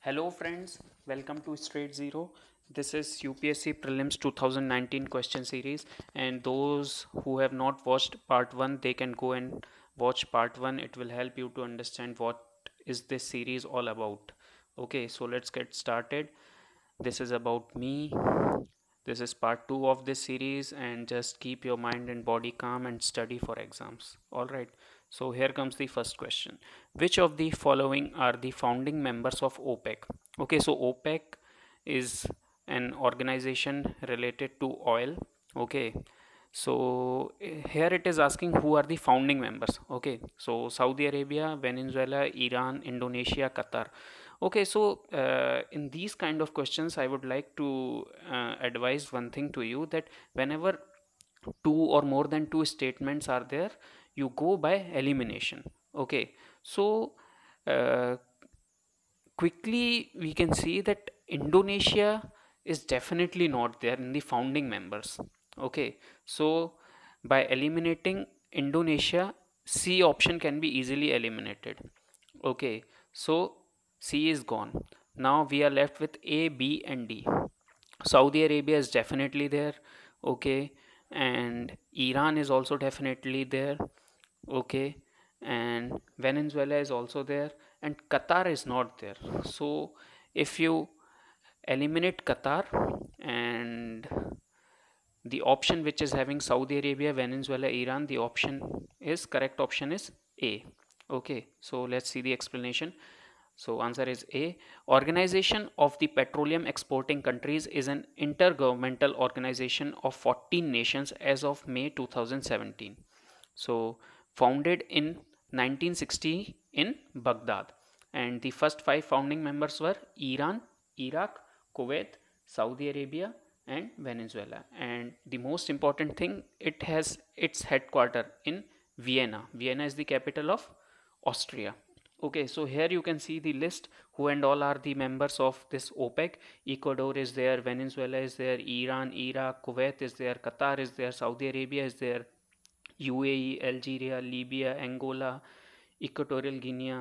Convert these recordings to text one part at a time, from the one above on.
Hello friends, welcome to Straightzero. This is UPSC Prelims 2019 question series, and those who have not watched part 1 they can go and watch part 1. It will help you to understand what is this series all about. Okay, so let's get started. This is about me. This is part 2 of this series, and just keep your mind and body calm and study for exams. Alright, so here comes the first question. Which of the following are the founding members of OPEC? Okay, so OPEC is an organization related to oil. Okay, so here it is asking who are the founding members. Okay, so Saudi Arabia, Venezuela, Iran, Indonesia, Qatar. Okay, so in these kind of questions, I would like to advise one thing to you, that whenever two or more than two statements are there, you go by elimination. Okay, so uh, quickly we can see that Indonesia is definitely not there in the founding members. Okay, so by eliminating Indonesia, C option can be easily eliminated. Okay, so C is gone. Now we are left with A, B, and D. Saudi Arabia is definitely there. Okay, and Iran is also definitely there. Okay, and Venezuela is also there, and Qatar is not there. So if you eliminate Qatar and the option which is having Saudi Arabia, Venezuela, Iran, the correct option is A. Okay, so let's see the explanation. So answer is A. Organization of the Petroleum Exporting Countries is an intergovernmental organization of 14 nations as of May 2017. So founded in 1960 in Baghdad, and the first 5 founding members were Iran, Iraq, Kuwait, Saudi Arabia, and Venezuela. And the most important thing, it has its headquarter in Vienna. Vienna is the capital of Austria. Okay, so here you can see the list who and all are the members of this OPEC. Ecuador is there, Venezuela is there, Iran, Iraq, Kuwait is there, Qatar is there, Saudi Arabia is there, UAE, Algeria, Libya, Angola, Equatorial Guinea,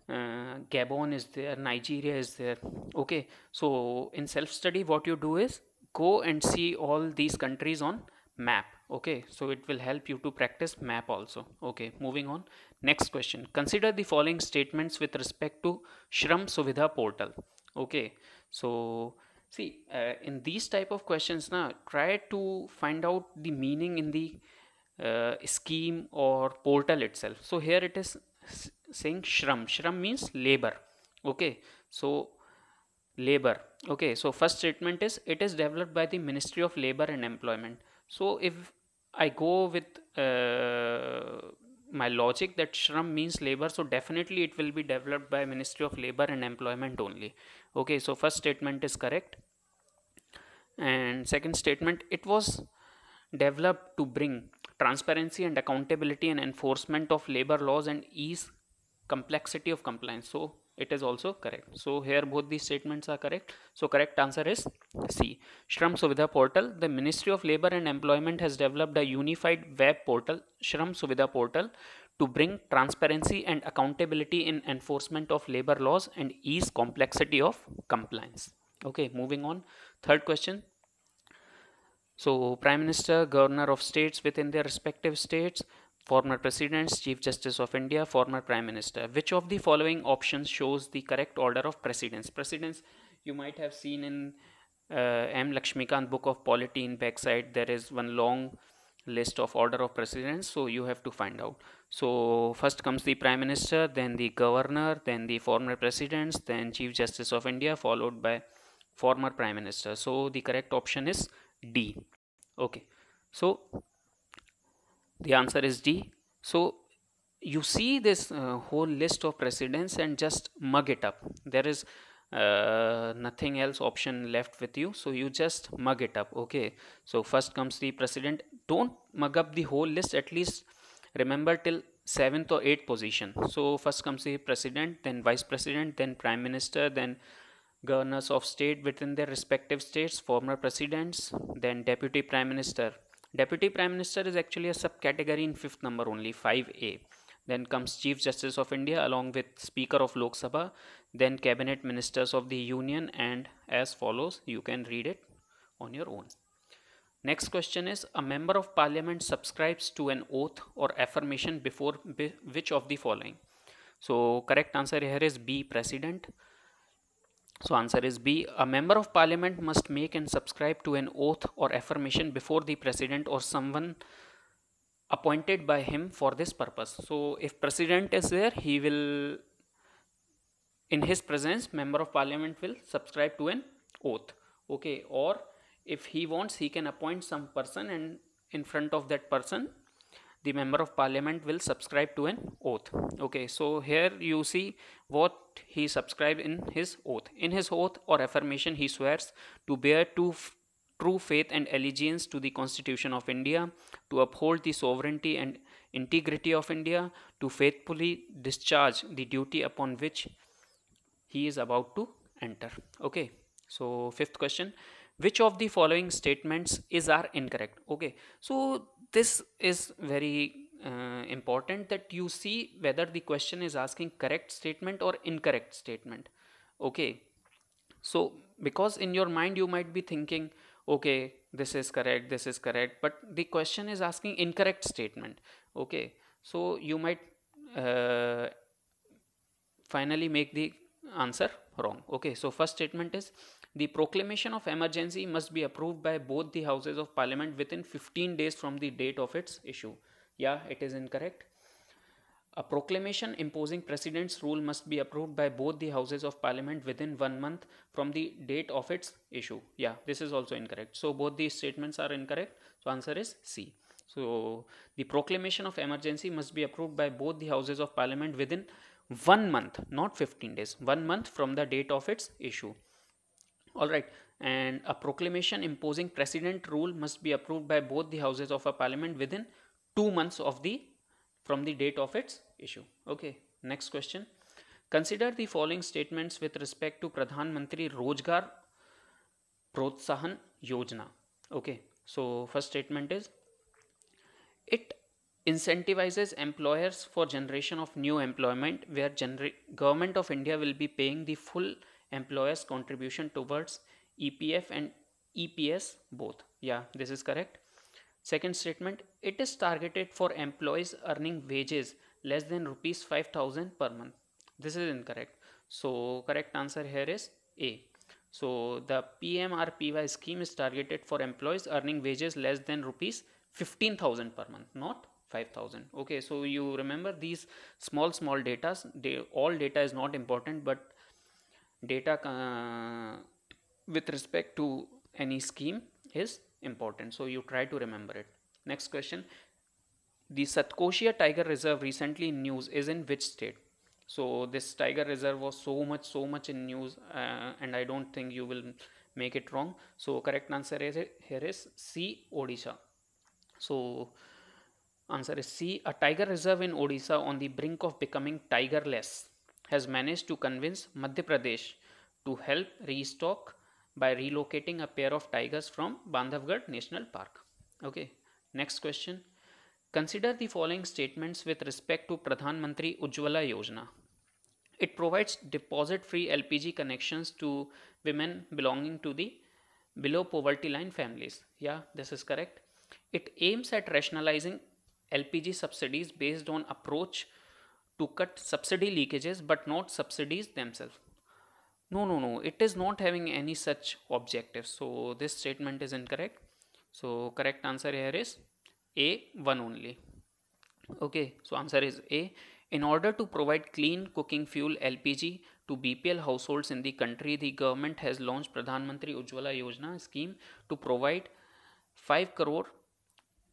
Gabon is there, Nigeria is there. Okay, so in self study what you do is go and see all these countries on map. Okay, so it will help you to practice map also. Okay, moving on. Next question. Consider the following statements with respect to Shram Suvidha portal. Okay, so see, in these type of questions now, try to find out the meaning in the scheme or portal itself. So here it is saying Shram means labor. Okay, so labor. Okay, so first statement is it is developed by the Ministry of Labor and Employment. So if I go with my logic that Shram means labor, so definitely it will be developed by Ministry of Labor and Employment only. Okay, so first statement is correct. And second statement, it was developed to bring transparency and accountability and enforcement of labor laws and ease complexity of compliance. So it is also correct. So here both these statements are correct. So correct answer is C. Shram Suvidha portal. The Ministry of Labor and Employment has developed a unified web portal, Shram Suvidha portal, to bring transparency and accountability in enforcement of labor laws and ease complexity of compliance. Okay, moving on. Third question. So Prime Minister, Governor of states within their respective states, former presidents, Chief Justice of India, former Prime Minister. Which of the following options shows the correct order of precedence? Precedence you might have seen in M. Lakshmikant book of polity in backside. There is one long list of order of precedence, so you have to find out. So first comes the Prime Minister, then the Governor, then the former presidents, then Chief Justice of India, followed by former Prime Minister. So the correct option is D. Okay, so the answer is D. So you see this whole list of presidents and just mug it up. There is nothing else option left with you, so you just mug it up. Okay, so first comes the president. Don't mug up the whole list, at least remember till 7th or 8th position. So first comes the president, then vice president, then prime minister, then governors of state within their respective states, former presidents, then deputy prime minister. Deputy prime minister is actually a subcategory in 5th number only, 5A. Then comes Chief Justice of India along with Speaker of Lok Sabha, then Cabinet Ministers of the Union, and as follows. You can read it on your own. Next question is, a member of parliament subscribes to an oath or affirmation before which of the following? So correct answer here is B, President. So answer is B. A member of parliament must make and subscribe to an oath or affirmation before the president or someone appointed by him for this purpose. So if president is there, he will, in his presence, member of parliament will subscribe to an oath. Okay, or if he wants, he can appoint some person, and in front of that person the member of parliament will subscribe to an oath. Okay, so here you see what he subscribed in his oath. In his oath or affirmation, he swears to bear true faith and allegiance to the Constitution of India, to uphold the sovereignty and integrity of India, to faithfully discharge the duty upon which he is about to enter. Okay, so fifth question, which of the following statements are incorrect? Okay, so this is very important that you see whether the question is asking correct statement or incorrect statement. Okay, so because in your mind you might be thinking, okay, this is correct, but the question is asking incorrect statement. Okay, so you might uh, finally make the answer wrong. Okay, so first statement is, the proclamation of emergency must be approved by both the houses of parliament within 15 days from the date of its issue. Yeah, it is incorrect. A proclamation imposing president's rule must be approved by both the houses of parliament within 1 month from the date of its issue. Yeah, this is also incorrect. So both these statements are incorrect. So answer is C. So the proclamation of emergency must be approved by both the houses of parliament within 1 month, not 15 days, 1 month from the date of its issue. All right, and a proclamation imposing president rule must be approved by both the houses of a parliament within 2 months of the from the date of its issue. Okay, next question. Consider the following statements with respect to Pradhan Mantri Rozgar Protsahan Yojana. Okay, so first statement is, it incentivizes employers for generation of new employment where government of India will be paying the full employers contribution towards EPF and EPS both. Yeah, this is correct. Second statement, it is targeted for employees earning wages less than rupees 5,000 per month. This is incorrect. So correct answer here is A. So the PMRPY scheme is targeted for employees earning wages less than rupees 15,000 per month, not 5,000. Okay, so you remember these small data. All data is not important, but data with respect to any scheme is important, so you try to remember it. Next question, the Satkoshia Tiger Reserve recently in news is in which state? So this tiger reserve was so much in news, and I don't think you will make it wrong. So correct answer is here is C, Odisha. So answer is C. A tiger reserve in Odisha on the brink of becoming tigerless has managed to convince Madhya Pradesh to help restock by relocating a pair of tigers from Bandhavgarh National Park. Okay, next question. Consider the following statements with respect to Pradhan Mantri Ujjwala Yojana. It provides deposit-free LPG connections to women belonging to the below poverty line families. Yeah, this is correct. It aims at rationalizing LPG subsidies based on approach to cut subsidy leakages but not subsidies themselves. No, it is not having any such objective. So this statement is incorrect. So correct answer here is A, one only. Okay, so answer is A. In order to provide clean cooking fuel LPG to BPL households in the country, the government has launched Pradhan Mantri Ujjwala Yojana scheme to provide 5 crore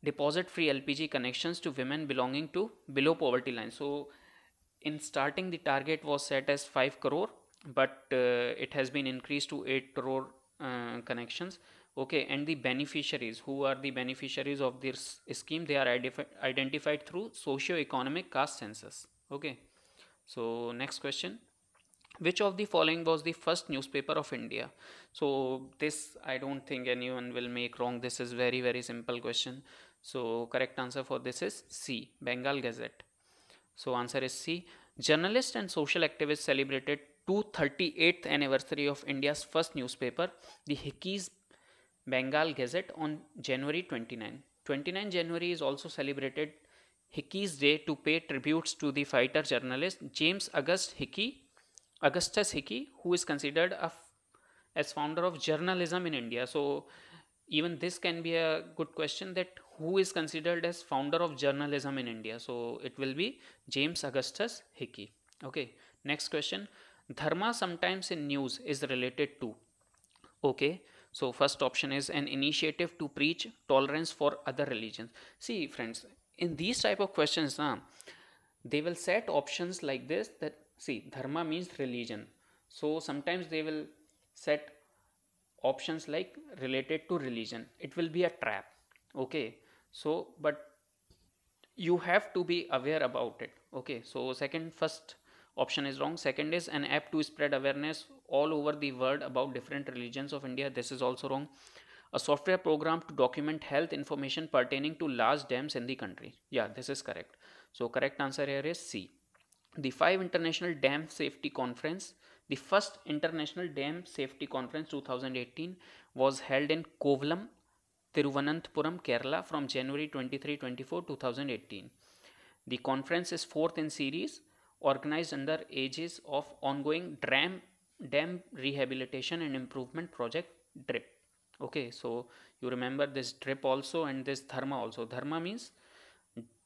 deposit free LPG connections to women belonging to below poverty line. So in starting the target was set as 5 crore, but it has been increased to 8 crore connections. Okay, and the beneficiaries, who are the beneficiaries of this scheme, they are identified through socio-economic caste census. Okay, so next question, which of the following was the first newspaper of India? So this I don't think anyone will make wrong. This is very simple question. So correct answer for this is C, Bengal Gazette. So answer is C. Journalists and social activists celebrated 238th anniversary of India's first newspaper, the Hickey's Bengal Gazette, on January 29. 29 January is also celebrated Hickey's Day to pay tributes to the fighter journalist James Augustus Hickey, who is considered as founder of journalism in India. So even this can be a good question, that who is considered as founder of journalism in India. So it will be James Augustus Hickey. Okay, next question. Dharma sometimes in news is related to. Okay, so first option is an initiative to preach tolerance for other religions. See friends, in these type of questions they will set options like this, that see, dharma means religion, so sometimes they will set options like related to religion. It will be a trap. Okay, so but you have to be aware about it. Okay, so first option is wrong. Second is an app to spread awareness all over the world about different religions of India. This is also wrong. A software program to document health information pertaining to large dams in the country. Yeah, this is correct. So correct answer here is C. The 5 International Dam Safety Conference, the first International Dam Safety Conference 2018 was held in Kovalam, Thiruvananthapuram, Kerala from January 23-24, 2018. The conference is fourth in series, organized under aegis of ongoing dam rehabilitation and improvement project DRIP. Okay, so you remember this DRIP also and this dharma also. Dharma means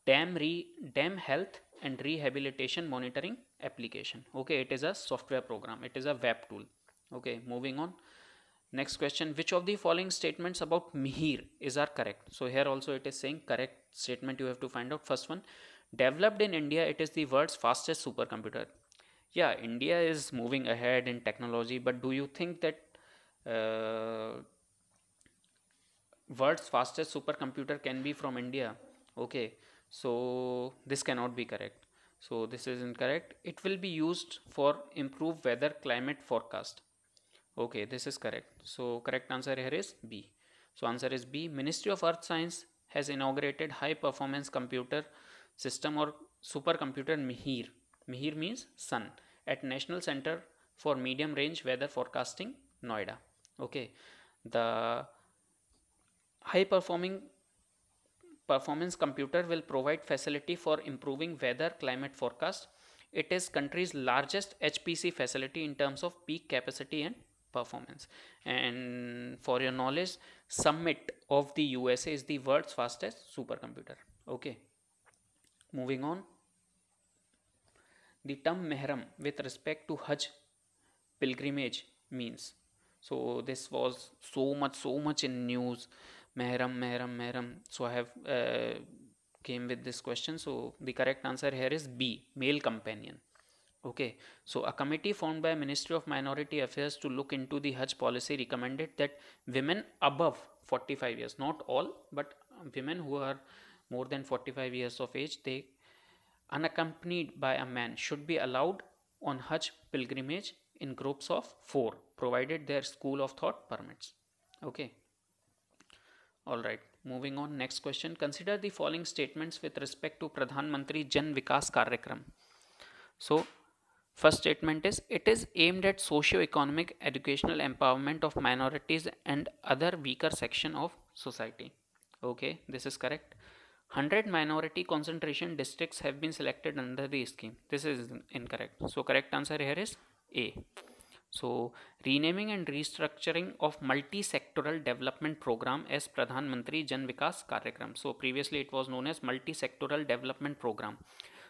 dam health and rehabilitation monitoring application. Okay, it is a software program, it is a web tool. Okay, moving on. Next question, which of the following statements about Mihir are correct? So here also it is saying correct statement you have to find out. First one, developed in India, it is the world's fastest supercomputer. Yeah, India is moving ahead in technology, but do you think that world's fastest supercomputer can be from India? Okay, so this cannot be correct. So this is incorrect. It will be used for improved weather climate forecast. Okay, this is correct. So correct answer here is B. So answer is B. Ministry of Earth Science has inaugurated high performance computer system or supercomputer Mihir. Mihir means sun, at National Center for Medium Range Weather Forecasting, Noida. Okay, the high performance computer will provide facility for improving weather climate forecast. It is country's largest HPC facility in terms of peak capacity and performance. And for your knowledge, Summit of the USA is the world's fastest supercomputer. Okay, moving on. The term Mehram with respect to Hajj pilgrimage means. So this was so much in news. Mehram. So I have came with this question. So the correct answer here is B, male companion. Okay, so a committee formed by Ministry of Minority Affairs to look into the Hajj policy recommended that women above 45 years, not all, but women who are more than 45 years of age, they unaccompanied by a man, should be allowed on Hajj pilgrimage in groups of 4, provided their school of thought permits. Okay. Alright, moving on. Next question. Consider the following statements with respect to Pradhan Mantri Jan Vikas Karyakram. So, first statement is, it is aimed at socio-economic educational empowerment of minorities and other weaker section of society. Okay, this is correct. 100 minority concentration districts have been selected under the scheme. This is incorrect. So correct answer here is A. So renaming and restructuring of multi-sectoral development program as Pradhan Mantri Jan Vikas Karyakram. So previously it was known as multi-sectoral development program.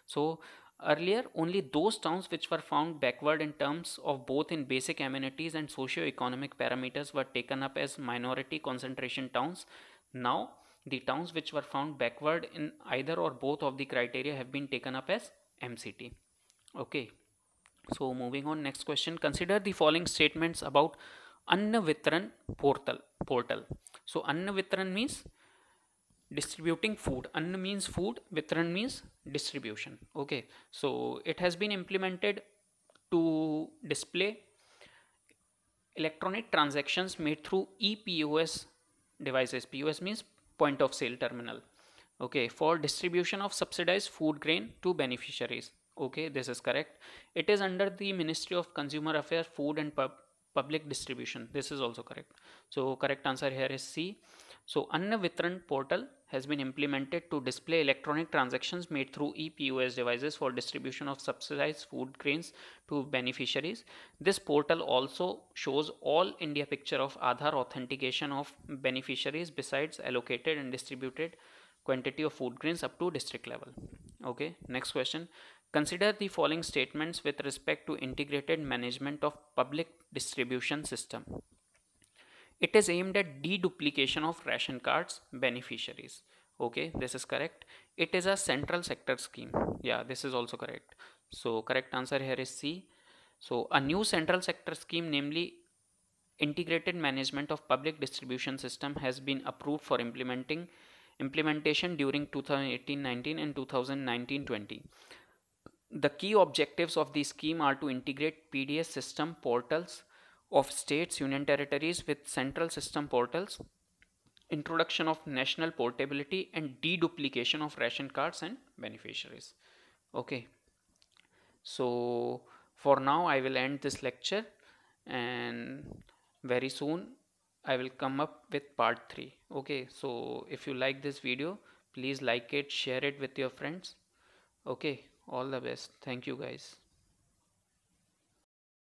So earlier only those towns which were found backward in terms of both in basic amenities and socio-economic parameters were taken up as minority concentration towns. Now the towns which were found backward in either or both of the criteria have been taken up as MCT. Okay. So moving on, next question. Consider the following statements about Anna Vitran portal. So Anna Vitran means distributing food. Anna means food, Vitran means distribution. Okay. So it has been implemented to display electronic transactions made through ePOS devices. POS means point of sale terminal. Okay, for distribution of subsidized food grain to beneficiaries. Okay, this is correct. It is under the Ministry of Consumer Affairs, Food and Public Distribution. This is also correct. So correct answer here is C. So Anna Vitran portal has been implemented to display electronic transactions made through ePOS devices for distribution of subsidized food grains to beneficiaries. This portal also shows all India picture of Aadhaar authentication of beneficiaries besides allocated and distributed quantity of food grains up to district level. Okay, next question. Consider the following statements with respect to integrated management of public distribution system. It is aimed at deduplication of ration cards beneficiaries. Okay, this is correct. It is a central sector scheme. Yeah, this is also correct. So correct answer here is C. So a new central sector scheme, namely integrated management of public distribution system, has been approved for implementation during 2018-19 and 2019-20. The key objectives of the scheme are to integrate PDS system portals of states, union territories with central system portals, introduction of national portability, and deduplication of ration cards and beneficiaries. Okay, so for now I will end this lecture, and very soon I will come up with part 3. Okay, so if you like this video, please like it, share it with your friends. Okay, all the best. Thank you guys.